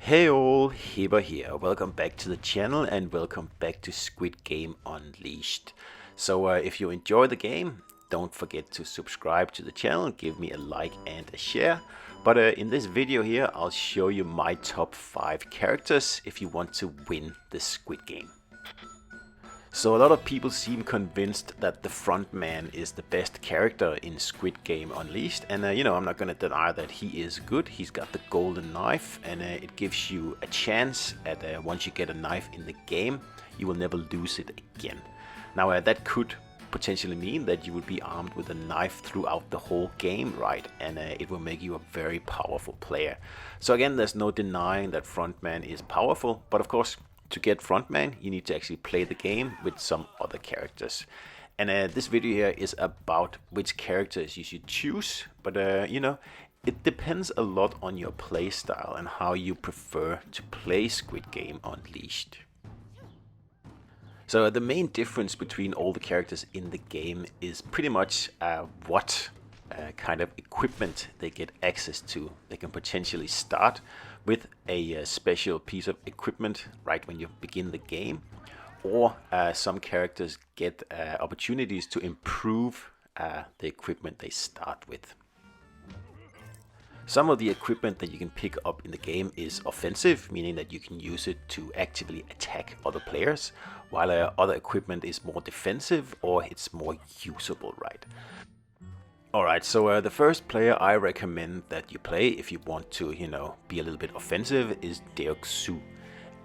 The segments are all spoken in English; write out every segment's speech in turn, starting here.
Hey all, Heber here. Welcome back to the channel and welcome back to Squid Game Unleashed. So if you enjoy the game, don't forget to subscribe to the channel, give me a like and a share. But in this video here, I'll show you my top 5 characters if you want to win the Squid Game. So a lot of people seem convinced that the front man is the best character in Squid Game Unleashed, and I'm not going to deny that he is good. He's got the golden knife, and it gives you a chance at once you get a knife in the game, you will never lose it again. Now that could potentially mean that you would be armed with a knife throughout the whole game, right? And it will make you a very powerful player. So again, there's no denying that frontman is powerful, but of course, to get frontman, you need to actually play the game with some other characters. And this video here is about which characters you should choose, but it depends a lot on your play style and how you prefer to play Squid Game Unleashed. So the main difference between all the characters in the game is pretty much what kind of equipment they get access to. They can potentially start with a special piece of equipment right when you begin the game, or some characters get opportunities to improve the equipment they start with. Some of the equipment that you can pick up in the game is offensive, meaning that you can use it to actively attack other players, while other equipment is more defensive or it's more usable, right? Alright, so the first player I recommend that you play if you want to, be a little bit offensive is Deok-su.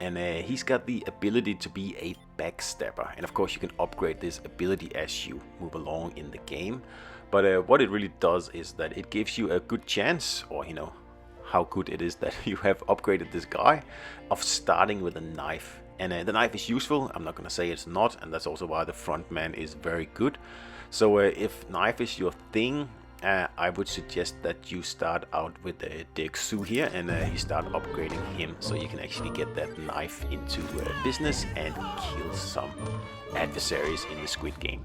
And he's got the ability to be a backstabber. And of course you can upgrade this ability as you move along in the game. But what it really does is that it gives you a good chance, or how good it is that you have upgraded this guy, of starting with a knife. And the knife is useful, I'm not going to say it's not, and that's also why the front man is very good. So if knife is your thing, I would suggest that you start out with Deok-su here, and you start upgrading him so you can actually get that knife into business and kill some adversaries in the Squid Game.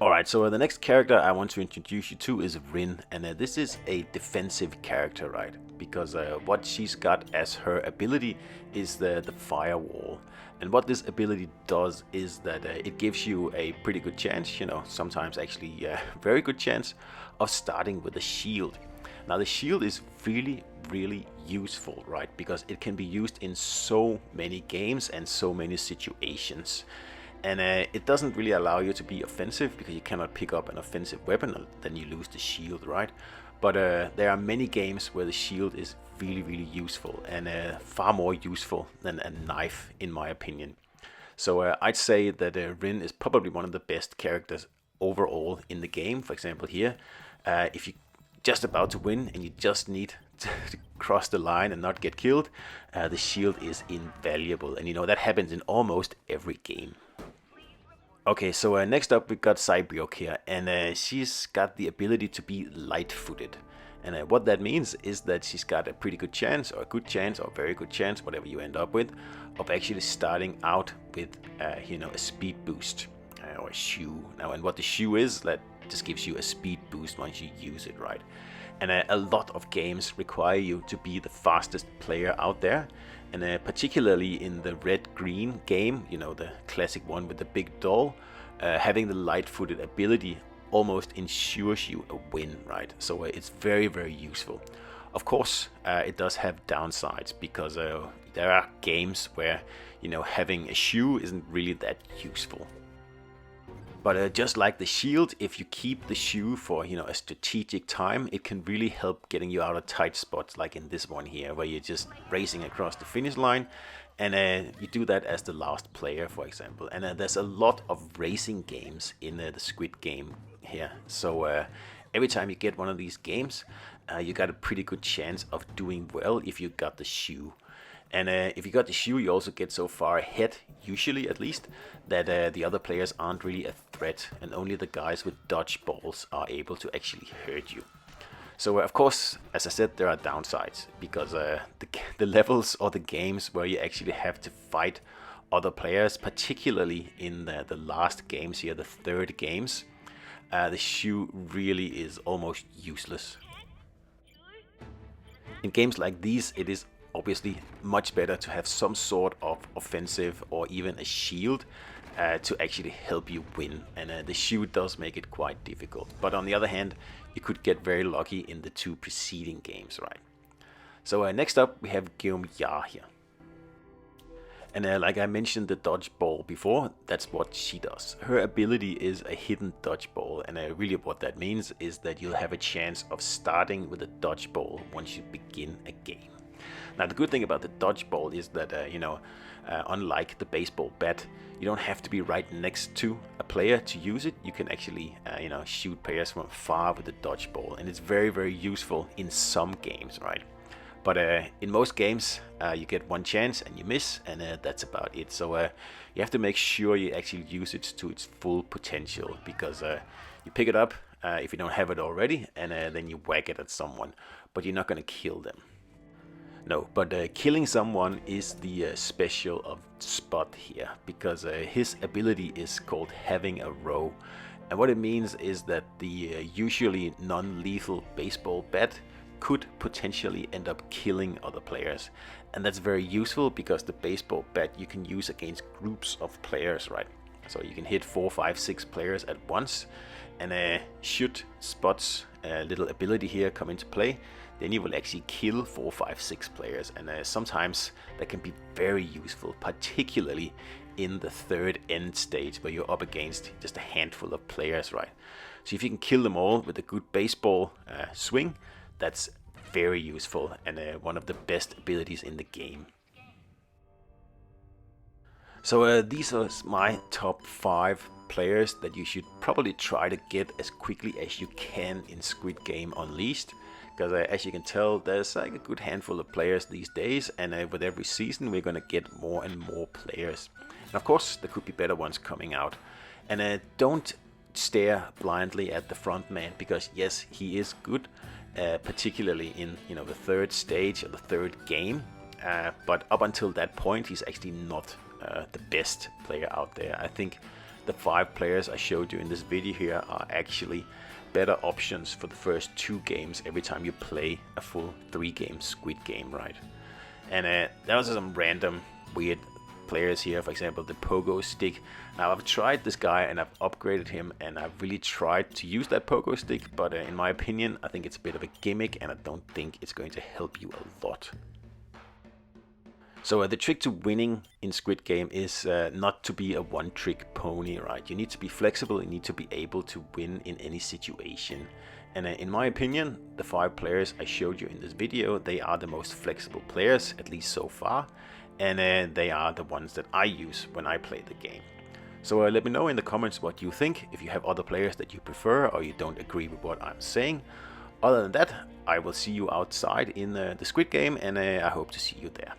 Alright, so the next character I want to introduce you to is Rin, and this is a defensive character, right? Because what she's got as her ability is the firewall. And what this ability does is that it gives you a pretty good chance, sometimes actually a very good chance of starting with a shield. Now the shield is really useful, right? Because it can be used in so many games and so many situations. And it doesn't really allow you to be offensive because you cannot pick up an offensive weapon, then you lose the shield, right? But there are many games where the shield is really useful, and far more useful than a knife in my opinion. So I'd say that Rin is probably one of the best characters overall in the game. For example here, if you're just about to win and you just need to cross the line and not get killed, the shield is invaluable, and that happens in almost every game. Okay, so next up we got Sae-byeok here, and she's got the ability to be light-footed. And what that means is that she's got a pretty good chance, or a good chance, or a very good chance, whatever you end up with, of actually starting out with, a speed boost, or a shoe. Now, and what the shoe is, that just gives you a speed boost once you use it, right? And a lot of games require you to be the fastest player out there. And particularly in the red-green game, the classic one with the big doll, having the light-footed ability almost ensures you a win, right? So it's very useful. Of course, it does have downsides because there are games where, having a shoe isn't really that useful. But just like the shield, if you keep the shoe for a strategic time, it can really help getting you out of tight spots, like in this one here, where you're just racing across the finish line, and you do that as the last player, for example. And there's a lot of racing games in the Squid Game here, so every time you get one of these games, you got a pretty good chance of doing well if you got the shoe. And if you got the shoe, you also get so far ahead, usually at least, that the other players aren't really a threat, and only the guys with dodgeballs are able to actually hurt you. So of course, as I said, there are downsides, because the levels or the games where you actually have to fight other players, particularly in the last games here, the third games, the shoe really is almost useless. In games like these, it is obviously much better to have some sort of offensive or even a shield to actually help you win, and the shield does make it quite difficult. But on the other hand, you could get very lucky in the 2 preceding games, right? So next up we have Geum-ja here. And like I mentioned the dodgeball before, that's what she does. Her ability is a hidden dodgeball, and really what that means is that you'll have a chance of starting with a dodgeball once you begin a game. Now the good thing about the dodgeball is that, unlike the baseball bat, you don't have to be right next to a player to use it. You can actually, shoot players from far with the dodgeball, and it's very, very useful in some games, right? But in most games, you get one chance and you miss, and that's about it. So you have to make sure you actually use it to its full potential, because you pick it up if you don't have it already, and then you whack it at someone, but you're not going to kill them. No, but killing someone is the special of Spud here, because his ability is called having a row. And what it means is that the usually non-lethal baseball bat could potentially end up killing other players, and that's very useful because the baseball bat you can use against groups of players, right? So you can hit 4, 5, 6 players at once, and should Spud's little ability here come into play, then you will actually kill 4, 5, 6 players, and sometimes that can be very useful, particularly in the 3rd end stage where you're up against just a handful of players, right? So if you can kill them all with a good baseball swing, that's very useful and one of the best abilities in the game. So these are my top 5 players that you should probably try to get as quickly as you can in Squid Game Unleashed. Because as you can tell, there's like a good handful of players these days, and with every season we're gonna get more and more players. And of course there could be better ones coming out. And don't stare blindly at the front man, because yes, he is good. Particularly in the 3rd stage or the 3rd game, but up until that point he's actually not the best player out there. I think the 5 players I showed you in this video here are actually better options for the first 2 games every time you play a full 3-game Squid Game, right? And there was some random weird players here, for example the pogo stick. Now I've tried this guy and I've upgraded him, and I've really tried to use that pogo stick, but in my opinion I think it's a bit of a gimmick, and I don't think it's going to help you a lot. So the trick to winning in Squid Game is not to be a one-trick pony, right? You need to be flexible, you need to be able to win in any situation. And in my opinion, the 5 players I showed you in this video, they are the most flexible players, at least so far. And they are the ones that I use when I play the game. So let me know in the comments what you think, if you have other players that you prefer or you don't agree with what I'm saying. Other than that, I will see you outside in the Squid Game, and I hope to see you there.